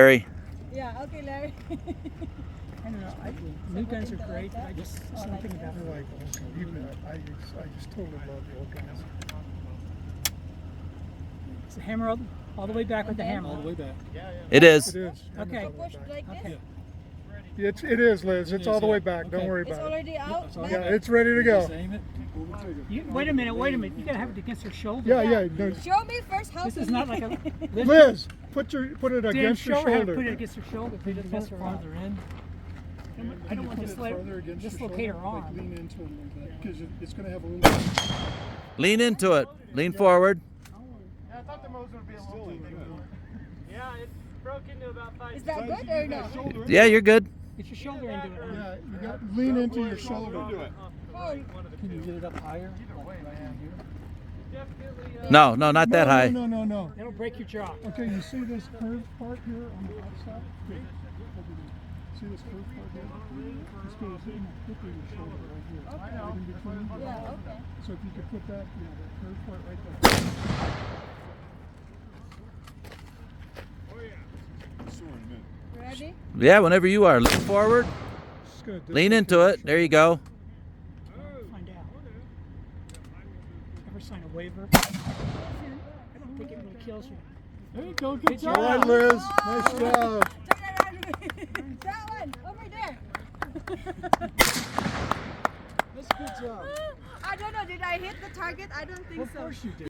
Larry. Yeah, okay, Larry. I don't know. New guns are great. I just something about I like old guns. I just totally love the old guns. it's a hammer all the way back with the hammer. All the way back. It is. It is. Okay. Push like this. Okay. It is, Liz. It's all the way back. Don't worry It's about it. already out. Yeah, it's ready to go. Wait a minute. You gotta have it against her shoulder. Yeah. No. Show me first how This to is not like a. Liz, put it Dan, against your show her how to shoulder. put it against her shoulder. Put it mess her up. I don't want to dislocate her arm. Lean into it like that because it's going to have a little. Lean into it. Lean forward. Yeah, I thought the Moser would be a little too big. Yeah, it broke into about 5 Is that good or no? Yeah, you're good. Get your shoulder into it. Yeah, you got lean into your shoulder. Oh, Can you get it up higher? No, not that high. No. That'll break your jaw. Okay, you see this curved part here on the outside? See this curved part here? It's going to sit in the tip of your shoulder right here. Right in between. yeah, okay. So if you could put that curved part right there. Ready? Yeah, whenever you are. Lean forward. Just gonna Lean into it. There you go. Find out. Ever sign a waiver? I don't think it really kills you. There you go. Good Good job. job. All right, Liz. Nice job. Turn around. That one, over there. That's a good job. I don't know, did I hit the target? I don't think so. Of course you did.